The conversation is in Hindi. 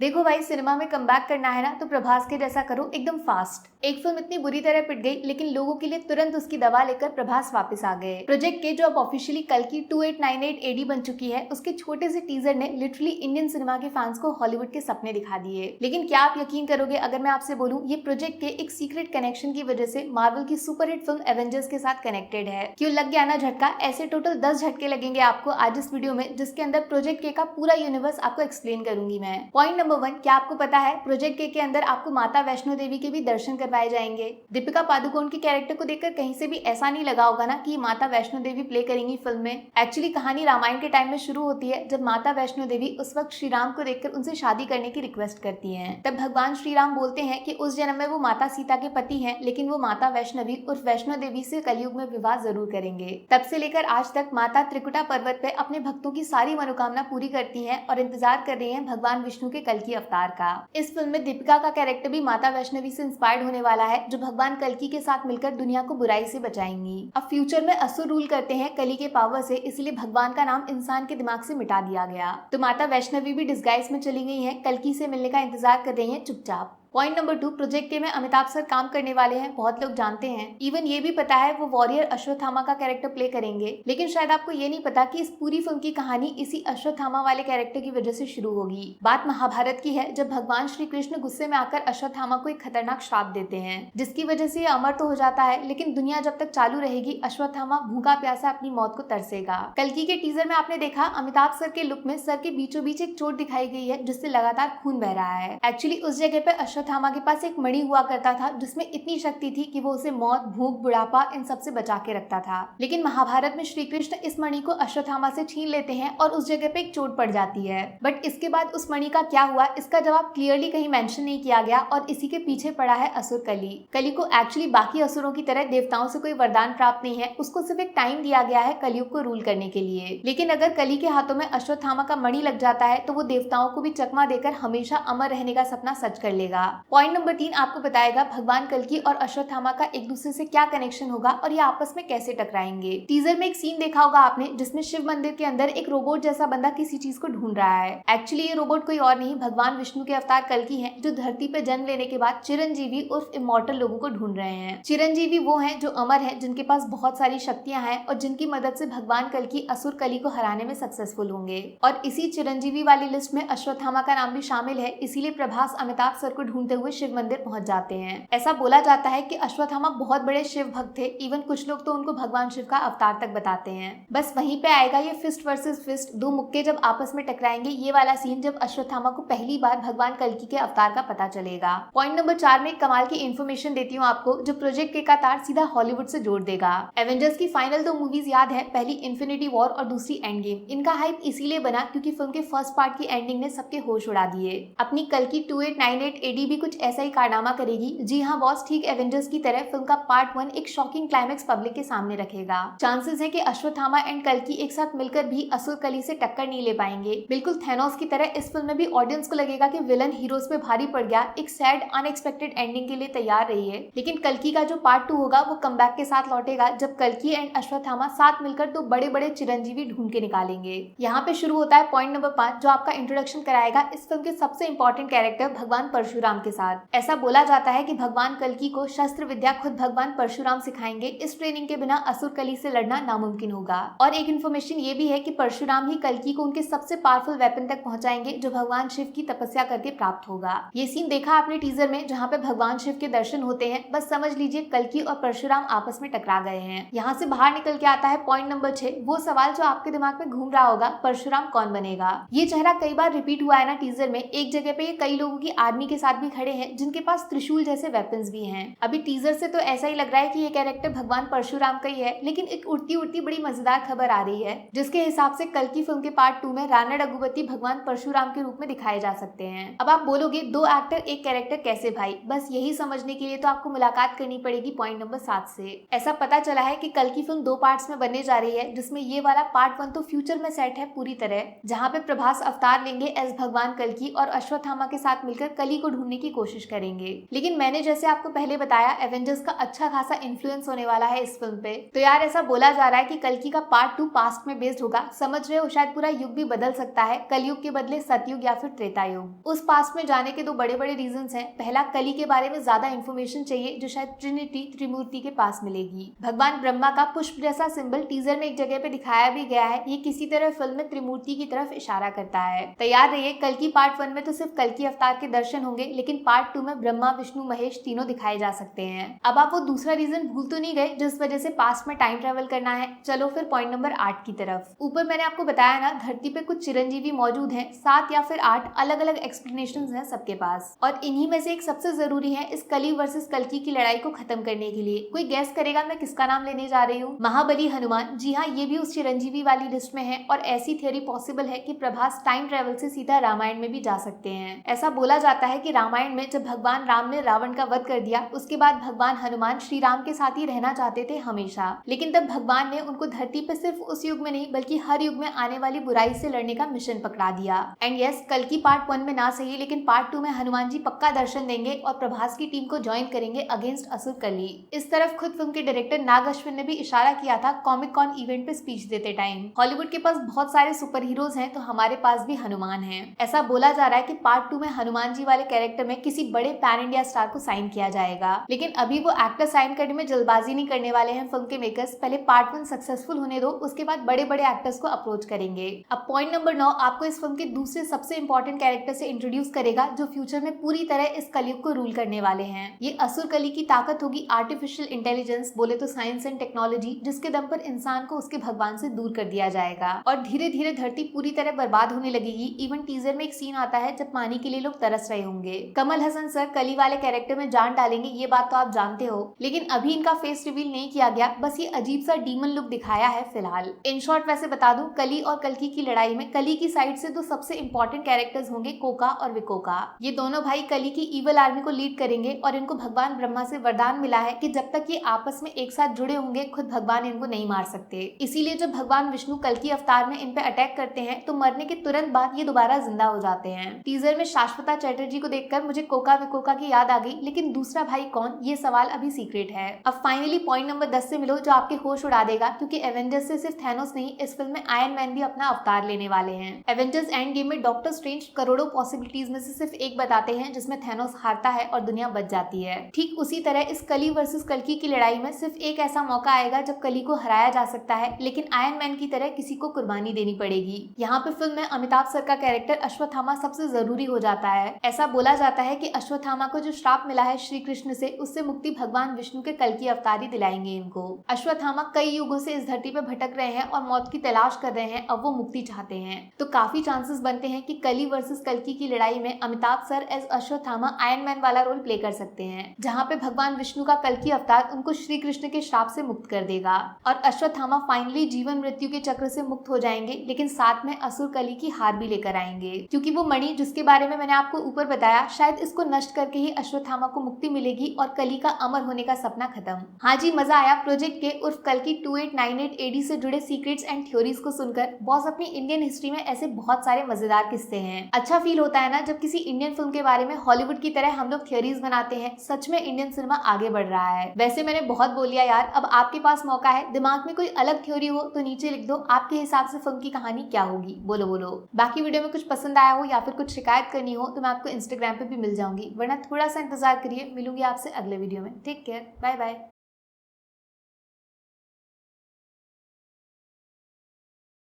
देखो भाई, सिनेमा में कमबैक करना है ना तो प्रभास के जैसा करो, एकदम फास्ट। एक फिल्म इतनी बुरी तरह पिट गई लेकिन लोगों के लिए तुरंत उसकी दवा लेकर प्रभास वापस आ गए। प्रोजेक्ट के जो अब ऑफिशियली कल की 2898 एडी बन चुकी है, उसके छोटे से टीजर ने लिटरली इंडियन सिनेमा के फैंस को हॉलीवुड के सपने दिखा दिए। लेकिन क्या आप यकीन करोगे अगर मैं आपसे बोलूं ये प्रोजेक्ट के एक सीक्रेट कनेक्शन की वजह से मार्वल की सुपरहिट फिल्म एवेंजर्स के साथ कनेक्टेड है। क्यों लग गया ना झटका? ऐसे टोटल 10 झटके लगेंगे आपको आज इस वीडियो में, जिसके अंदर प्रोजेक्ट के का पूरा यूनिवर्स आपको एक्सप्लेन करूंगी मैं। पॉइंट नंबर 1, क्या आपको पता है प्रोजेक्ट के अंदर आपको माता वैष्णो देवी के भी दर्शन करवाए जाएंगे। दीपिका पादुकोण के कैरेक्टर को देखकर कहीं से भी ऐसा नहीं लगा होगा ना कि माता वैष्णो देवी प्ले करेंगी फिल्म में। एक्चुअली कहानी रामायण के टाइम में शुरू होती है, जब माता वैष्णो देवी उस वक्त श्री राम को देखकर उनसे शादी करने की रिक्वेस्ट करती हैं। तब भगवान श्री राम बोलते हैं कि उस जन्म में वो माता सीता के पति हैं, लेकिन वो माता वैष्णवी उर्फ वैष्णो देवी से कलयुग में विवाह जरूर करेंगे। तब से लेकर आज तक माता त्रिकुटा पर्वत पे अपने भक्तों की सारी मनोकामना पूरी करती हैं और इंतजार कर रही हैं भगवान विष्णु के कल्कि अवतार का। इस फिल्म में दीपिका का कैरेक्टर भी माता वैष्णवी से इंस्पायर्ड होने वाला है, जो भगवान कल्कि के साथ मिलकर दुनिया को बुराई से बचाएंगी। अब फ्यूचर में असुर रूल करते हैं कली के पावर से, इसलिए भगवान का नाम इंसान के दिमाग से मिटा दिया गया। तो माता वैष्णवी भी डिस्गाइज में चली गई है, कल्कि से मिलने का इंतजार कर रही है चुपचाप। पॉइंट नंबर 2, प्रोजेक्ट में अमिताभ सर काम करने वाले हैं, बहुत लोग जानते हैं। इवन ये भी पता है वो वॉरियर अश्वत्थामा का कैरेक्टर प्ले करेंगे। लेकिन शायद आपको ये नहीं पता कि इस पूरी फिल्म की कहानी इसी अश्वत्थामा वाले कैरेक्टर की वजह से शुरू होगी। बात महाभारत की है, जब भगवान श्री कृष्ण गुस्से में आकर अश्वत्थामा को एक खतरनाक श्राप देते हैं, जिसकी वजह से ये अमर तो हो जाता है, लेकिन दुनिया जब तक चालू रहेगी अश्वत्थामा भूखा प्यासा अपनी मौत को तरसेगा। कल्कि के टीजर में आपने देखा अमिताभ सर के लुक में सर के बीचों बीच एक चोट दिखाई गई है, जिससे लगातार खून बह रहा है। एक्चुअली उस जगह पे अश्वत्थामा के पास एक मणि हुआ करता था, जिसमें इतनी शक्ति थी कि वो उसे मौत, भूख, बुढ़ापा इन सब से बचा के रखता था। लेकिन महाभारत में श्री कृष्ण इस मणि को अश्वत्थामा से छीन लेते हैं और उस जगह पे एक चोट पड़ जाती है। बट इसके बाद उस मणि का क्या हुआ, इसका जवाब क्लियरली कहीं मेंशन नहीं किया गया और इसी के पीछे पड़ा है असुर कली। कली को एक्चुअली बाकी असुरों की तरह देवताओं से कोई वरदान प्राप्त नहीं है, उसको सिर्फ एक टाइम दिया गया है कलयुग को रूल करने के लिए। लेकिन अगर कली के हाथों में अश्वत्थामा का मणि लग जाता है तो वो देवताओं को भी चकमा देकर हमेशा अमर रहने का सपना सच कर लेगा। पॉइंट नंबर 3 आपको बताएगा भगवान कल्कि और अश्वत्थामा का एक दूसरे से क्या कनेक्शन होगा और ये आपस में कैसे टकराएंगे। टीजर में एक सीन देखा होगा आपने, जिसमें शिव मंदिर के अंदर एक रोबोट जैसा बंदा किसी चीज को ढूंढ रहा है। एक्चुअली ये रोबोट कोई और नहीं भगवान विष्णु के अवतार कल्कि हैं, जो धरती पे जन्म लेने के बाद चिरंजीवी उर्फ इमॉर्टल लोगों को ढूंढ रहे हैं। चिरंजीवी वो हैं जो अमर हैं, जिनके पास बहुत सारी शक्तियां हैं और जिनकी मदद से भगवान कल्कि असुर कली को हराने में सक्सेसफुल होंगे। और इसी चिरंजीवी वाली लिस्ट में अश्वत्थामा का नाम भी शामिल है, इसीलिए प्रभास अमिताभ सर को ढूंढते हुए शिव मंदिर पहुंच जाते हैं। ऐसा बोला जाता है कि अश्वत्थामा बहुत बड़े शिव भक्त थे, इवन कुछ लोग तो उनको भगवान शिव का अवतार तक बताते हैं। बस वहीं पे आएगा ये फिस्ट वर्सेस फिस्ट, दो मुक्के जब आपस में टकराएंगे, ये वाला सीन जब अश्वत्थामा को पहली बार भगवान कल्कि के अवतार का पता चलेगा। पॉइंट नंबर 4 में कमाल की इन्फॉर्मेशन देती हूँ आपको, जो प्रोजेक्ट के का तार सीधा हॉलीवुड से जोड़ देगा। एवेंजर्स की फाइनल 2 मूवीज याद है, पहली इन्फिनिटी वॉर और दूसरी एंड गेम। इनका हाइप इसीलिए बना क्योंकि फिल्म के फर्स्ट पार्ट की एंडिंग ने सबके होश उड़ा दिए। अपनी कल्कि 2898 एडी भी कुछ ऐसा ही कारनामा करेगी। जी हाँ बॉस, ठीक एवेंजर्स की तरह फिल्म का पार्ट 1 एक शॉकिंग क्लाइमेक्स पब्लिक के सामने रखेगा। चांसेस है कि अश्वत्थामा एंड कल्कि एक साथ मिलकर भी असुर कली से टक्कर नहीं ले पाएंगे। बिल्कुल थैनोस की तरह इस फिल्म में भी ऑडियंस को लगेगा कि विलन हीरोज पे भारी पड़ गया, एक सैड अनएक्सपेक्टेड एंडिंग के लिए तैयार रही है। लेकिन कल्कि का जो पार्ट 2 होगा वो कमबैक के साथ लौटेगा, जब कल्कि एंड अश्वत्थामा साथ मिलकर 2 बड़े बड़े चिरंजीवी ढूंढ के निकालेंगे। यहाँ पे शुरू होता है पॉइंट नंबर 5, जो आपका इंट्रोडक्शन कराएगा इस फिल्म के सबसे इंपॉर्टेंट कैरेक्टर भगवान परशुराम के साथ। ऐसा बोला जाता है कि भगवान कल्कि को शस्त्र विद्या खुद भगवान परशुराम सिखाएंगे। इस ट्रेनिंग के बिना असुर कली से लड़ना नामुमकिन होगा। और एक इन्फॉर्मेशन ये भी है कि परशुराम ही कल्कि को उनके सबसे पावरफुल वेपन तक पहुंचाएंगे, जो भगवान शिव की तपस्या करके प्राप्त होगा। ये सीन देखा आपने टीजर में, जहाँ पे भगवान शिव के दर्शन होते हैं। बस समझ लीजिए कल्कि और परशुराम आपस में टकरा गए हैं। यहाँ से बाहर निकल के आता है पॉइंट नंबर 6, वो सवाल जो आपके दिमाग में घूम रहा होगा, परशुराम कौन बनेगा। ये चेहरा कई बार रिपीट हुआ है ना टीजर में। एक जगह पे ये कई लोगों की आर्मी के साथ भी खड़े हैं, जिनके पास त्रिशूल जैसे वेपन्स भी हैं। अभी टीजर से तो ऐसा ही लग रहा है कि ये कैरेक्टर भगवान परशुराम का ही है, लेकिन एक उड़ती उड़ती बड़ी मजेदार खबर आ रही है, जिसके हिसाब से कल्कि फिल्म के पार्ट 2 में राणा रघुपति भगवान परशुराम के रूप में दिखाए जा सकते हैं। अब आप बोलोगे 2 एक्टर एक कैरेक्टर कैसे भाई? बस यही समझने के लिए तो आपको मुलाकात करनी पड़ेगी पॉइंट नंबर 7 से। ऐसा पता चला है कि कल्कि फिल्म 2 पार्ट्स में बनने जा रही है, जिसमें ये वाला पार्ट 1 तो फ्यूचर में सेट है पूरी तरह, जहाँ पे प्रभास अवतार लेंगे एज भगवान कल्कि और अश्वत्थामा के साथ मिलकर कली को ढूंढने की कोशिश करेंगे। लेकिन मैंने जैसे आपको पहले बताया, एवेंजर्स का अच्छा खासा इन्फ्लुएंस होने वाला है इस फिल्म पे। तो यार ऐसा बोला जा रहा है कि कल्कि का पार्ट 2 पास्ट में बेस्ड होगा। समझ रहे हो, शायद पूरा युग भी बदल सकता है, कलयुग के बदले सतयुग या फिर त्रेता युग। उस पास्ट में जाने के दो बड़े बड़े रीजंस हैं। पहला, कली के बारे में ज्यादा इन्फॉर्मेशन चाहिए जो शायद ट्रिनिटी त्रिमूर्ति के पास मिलेगी। भगवान ब्रह्मा का पुष्प जैसा सिंबल टीजर में एक जगह पे दिखाया भी गया है, ये किसी तरह फिल्म में त्रिमूर्ति की तरफ इशारा करता है। तैयार रहिए, कल्कि पार्ट 1 में तो सिर्फ कल्कि अवतार के दर्शन होंगे, लेकिन पार्ट 2 में ब्रह्मा विष्णु महेश तीनों दिखाए जा सकते हैं। अब आप वो दूसरा रीजन भूल तो नहीं गए जिस वजह से पास्ट में टाइम ट्रेवल करना है? चलो फिर पॉइंट नंबर 8 की तरफ। ऊपर मैंने आपको बताया ना, धरती पे कुछ चिरंजीवी मौजूद हैं, 7 या फिर 8 अलग अलग एक्सप्लेनेशन हैं सबके पास, और इन्हीं में से एक सबसे जरूरी है इस कली वर्सेस कल्कि की लड़ाई को खत्म करने के लिए। कोई गैस करेगा मैं किसका नाम लेने जा रही हूँ? महाबली हनुमान। जी हाँ, ये भी उस चिरंजीवी वाली लिस्ट में है, और ऐसी थियोरी पॉसिबल है कि प्रभास टाइम ट्रेवल से सीधा रामायण में भी जा सकते हैं। ऐसा बोला जाता है कि रामायण में जब भगवान राम ने रावण का वध कर दिया, उसके बाद भगवान हनुमान श्री राम के साथ ही रहना चाहते थे हमेशा, लेकिन तब भगवान ने उनको धरती पे सिर्फ उस युग में नहीं बल्कि हर युग में आने वाली बुराई से लड़ने का मिशन पकड़ा दिया। एंड यस, कल्कि पार्ट 1 में ना सही लेकिन पार्ट 2 में हनुमान जी पक्का दर्शन देंगे और प्रभास की टीम को ज्वाइन करेंगे अगेंस्ट असुर कली। इस तरफ खुद फिल्म के डायरेक्टर नाग अश्विन ने भी इशारा किया था कॉमिक कॉन इवेंट पे स्पीच देते टाइम, हॉलीवुड के पास बहुत सारे सुपर हीरोज हैं तो हमारे पास भी हनुमान है। ऐसा बोला जा रहा है कि पार्ट 2 में हनुमान जी वाले कैरेक्टर में किसी बड़े पैन इंडिया स्टार को साइन किया जाएगा, लेकिन अभी वो एक्टर साइन करने में जल्दबाजी नहीं करने वाले हैं फिल्म के मेकर्स। पहले पार्ट 1 सक्सेसफुल होने दो, उसके बाद बड़े बड़े एक्टर्स को अप्रोच करेंगे। अब पॉइंट नंबर 9 आपको इस फिल्म के दूसरे सबसे इंपॉर्टेंट कैरेक्टर से इंट्रोड्यूस करेगा जो फ्यूचर में पूरी तरह इस कलयुग को रूल करने वाले हैं। ये असुर कली की ताकत होगी आर्टिफिशियल इंटेलिजेंस, बोले तो साइंस एंड टेक्नोलॉजी, जिसके दम पर इंसान को उसके भगवान से दूर कर दिया जाएगा और धीरे धीरे धरती पूरी तरह बर्बाद होने लगेगी। इवन टीजर में एक सीन आता है जब पानी के लिए लोग तरस रहे होंगे। कमल हसन सर कली वाले कैरेक्टर में जान डालेंगे, ये बात तो आप जानते हो, लेकिन अभी इनका फेस रिवील नहीं किया गया, बस ये अजीब सा डीमन लुक दिखाया है फिलहाल। इन शॉर्ट वैसे बता दूं, कली और कल्कि की लड़ाई में कली की साइड से दो सबसे इंपॉर्टेंट कैरेक्टर्स होंगे, कोका और विकोका। ये दोनों भाई कली की ईवल आर्मी को लीड करेंगे और इनको भगवान ब्रह्मा से वरदान मिला है कि जब तक ये आपस में एक साथ जुड़े होंगे खुद भगवान इनको नहीं मार सकते। इसीलिए जब भगवान विष्णु कल्कि अवतार में इन पे अटैक करते हैं तो मरने के तुरंत बाद ये दोबारा जिंदा हो जाते हैं। टीजर में शाश्वता चैटर्जी को देखकर मुझे कोका विकोका की याद आ गई, लेकिन दूसरा भाई कौन, ये सवाल अभी सीक्रेट है। अब फाइनली पॉइंट नंबर 10 से मिलो जो आपके होश उड़ा देगा, क्योंकि एवेंजर्स से सिर्फ थैनोस नहीं, इस फिल्म में आयरन मैन भी अपना अवतार लेने वाले हैं। एवेंजर्स एंड गेम में डॉक्टर स्ट्रेंज करोड़ों पॉसिबिलिटीज में से सिर्फ एक बताते हैं जिसमें थैनोस हारता है और दुनिया बच जाती है। ठीक उसी तरह इस कली वर्सेस कल्कि की लड़ाई में सिर्फ एक ऐसा मौका आएगा जब कली को हराया जा सकता है, लेकिन आयरन मैन की तरह किसी को कुर्बानी देनी पड़ेगी। यहाँ पे फिल्म में अमिताभ सर का कैरेक्टर अश्वत्थामा सबसे जरूरी हो जाता है। ऐसा बोला जाता है कि अश्वत्थामा को जो श्राप मिला है श्री कृष्ण से, उससे मुक्ति भगवान विष्णु के कल्कि अवतार ही दिलाएंगे इनको। अश्वत्थामा कई युगों से इस धरती पे भटक रहे हैं और मौत की तलाश कर रहे हैं, अब वो मुक्ति चाहते हैं, तो काफी चांसेस बनते हैं कि कली वर्सेस कल्कि की लड़ाई में Amitabh sir as Ashwatthama iron man वाला रोल प्ले कर सकते हैं, जहाँ पे भगवान विष्णु का कल्कि अवतार उनको श्री कृष्ण के श्राप से मुक्त कर देगा और अश्वत्थामा फाइनली जीवन मृत्यु के चक्र से मुक्त हो जाएंगे, लेकिन साथ में असुर कली की हार भी लेकर आएंगे, क्योंकि वो मणि जिसके बारे में मैंने आपको ऊपर बताया, शायद इसको नष्ट करके ही अश्वत्थामा को मुक्ति मिलेगी और कली का अमर होने का सपना खत्म। हाँ जी, मजा आया प्रोजेक्ट के उर्फ कल्कि 2898 AD से जुड़े सीक्रेट्स एंड थ्योरीज को सुनकर। बॉस, अपनी इंडियन हिस्ट्री में ऐसे बहुत सारे मजेदार किस्से हैं। अच्छा फील होता है ना जब किसी इंडियन फिल्म के बारे में हॉलीवुड की तरह हम लोग थ्योरीज बनाते हैं। सच में इंडियन सिनेमा आगे बढ़ रहा है। वैसे मैंने बहुत बोल लिया यार, अब आपके पास मौका है, दिमाग में कोई अलग थ्योरी हो तो नीचे लिख दो, आपके हिसाब से फिल्म की कहानी क्या होगी, बोलो बोलो। बाकी वीडियो में कुछ पसंद आया हो या फिर कुछ शिकायत करनी हो तो मैं आपको इंस्टाग्राम पे भी मिल जाऊंगी, वरना थोड़ा सा इंतजार करिए, मिलूंगी आपसे अगले वीडियो में। Take care, bye bye.